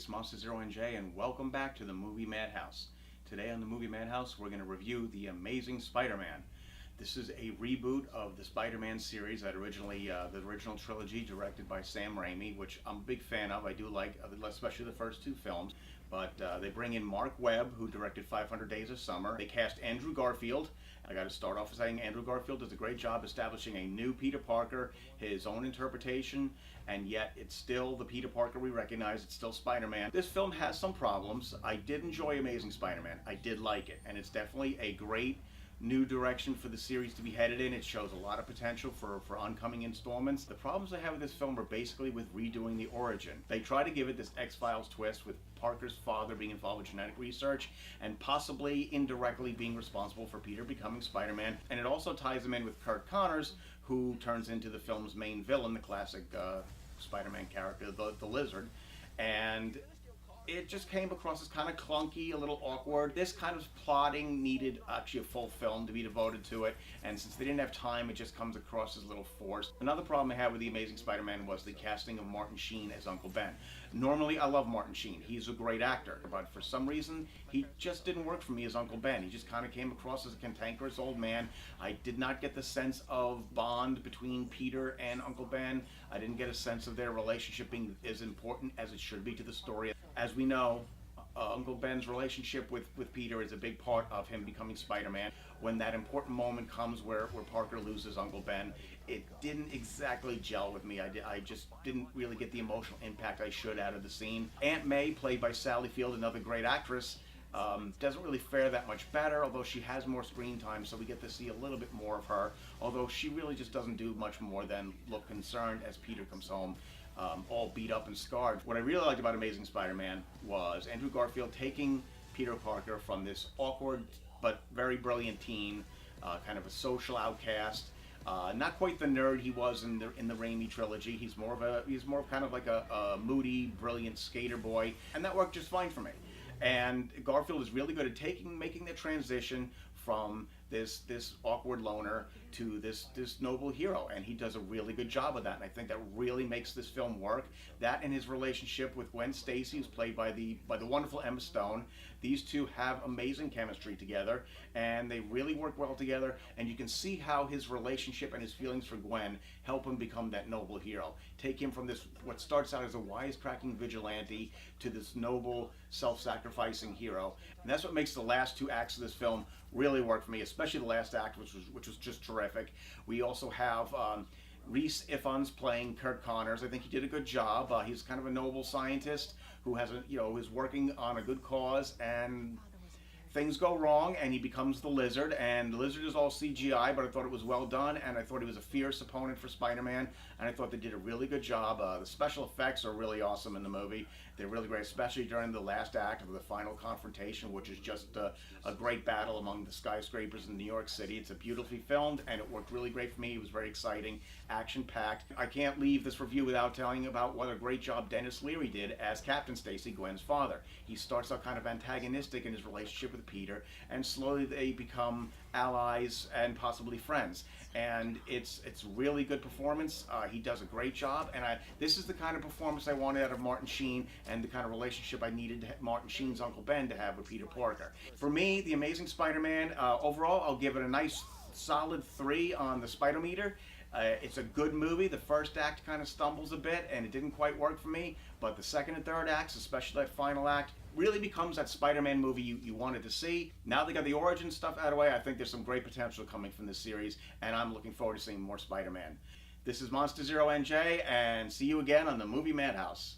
it's Monster Zero NJ, and welcome back to the movie Madhouse. Today on the movie Madhouse, we're going to review The Amazing Spider-Man. This is a reboot of the Spider-Man series that originally, the original trilogy directed by Sam Raimi, which I'm a big fan of. I do like, especially the first two films. But they bring in Mark Webb, who directed 500 Days of Summer. They cast Andrew Garfield. I got to start off with saying Andrew Garfield does a great job establishing a new Peter Parker, his own interpretation, and yet it's still the Peter Parker we recognize. It's still Spider-Man. This film has some problems. I did enjoy Amazing Spider-Man. I did like it, and it's definitely a great new direction for the series to be headed in. It shows a lot of potential for oncoming installments. The problems I have with this film are basically with redoing the origin. They try to give it this X-Files twist with Parker's father being involved with genetic research and possibly indirectly being responsible for Peter becoming Spider-Man. And it also ties him in with Kurt Connors, who turns into the film's main villain, the classic Spider-Man character, the Lizard. And it just came across as kind of clunky, a little awkward. This kind of plotting needed actually a full film to be devoted to it, and since they didn't have time, it just comes across as a little forced. Another problem I had with The Amazing Spider-Man was the casting of Martin Sheen as Uncle Ben. Normally, I love Martin Sheen. He's a great actor, but for some reason, he just didn't work for me as Uncle Ben. He just kind of came across as a cantankerous old man. I did not get the sense of bond between Peter and Uncle Ben. I didn't get a sense of their relationship being as important as it should be to the story. As we know, Uncle Ben's relationship with Peter is a big part of him becoming Spider-Man. When that important moment comes where Parker loses Uncle Ben, it didn't exactly gel with me. I just didn't really get the emotional impact I should out of the scene. Aunt May, played by Sally Field, another great actress, doesn't really fare that much better, although she has more screen time, so we get to see a little bit more of her, although she really just doesn't do much more than look concerned as Peter comes home, all beat up and scarred. What I really liked about Amazing Spider-Man was Andrew Garfield taking Peter Parker from this awkward but very brilliant teen, kind of a social outcast, not quite the nerd he was in the Raimi trilogy. He's more of kind of like a moody, brilliant skater boy, and that worked just fine for me. And Garfield is really good at making the transition from this awkward loner to this noble hero, and he does a really good job of that, and I think that really makes this film work. That and his relationship with Gwen Stacy, who's played by the wonderful Emma Stone. These two have amazing chemistry together, and they really work well together, and you can see how his relationship and his feelings for Gwen help him become that noble hero. Take him from this, what starts out as a wisecracking vigilante, to this noble, self-sacrificing hero. And that's what makes the last two acts of this film really work for me, especially the last act, which was just terrific. We also have Rhys Ifans playing Kurt Connors. I think he did a good job. He's kind of a noble scientist who has is working on a good cause, and things go wrong and he becomes the Lizard, and the Lizard is all CGI, but I thought it was well done, and I thought he was a fierce opponent for Spider-Man, and I thought they did a really good job. The special effects are really awesome in the movie. They're really great, especially during the last act of the final confrontation, which is just a great battle among the skyscrapers in New York City. It's a beautifully filmed, and it worked really great for me. It was very exciting, action-packed. I can't leave this review without telling you about what a great job Dennis Leary did as Captain Stacy, Gwen's father. He starts out kind of antagonistic in his relationship with Peter, and slowly they become allies and possibly friends. And it's really good performance. He does a great job, and this is the kind of performance I wanted out of Martin Sheen, and the kind of relationship I needed Martin Sheen's Uncle Ben to have with Peter Parker. For me, The Amazing Spider-Man, overall, I'll give it a nice solid 3 on the Spidometer. It's a good movie. The first act kind of stumbles a bit, and it didn't quite work for me, but the second and third acts, especially that final act, really becomes that Spider-Man movie you wanted to see. Now they got the origin stuff out of the way, I think there's some great potential coming from this series, and I'm looking forward to seeing more Spider-Man. This is Monster Zero NJ, and see you again on the movie Madhouse.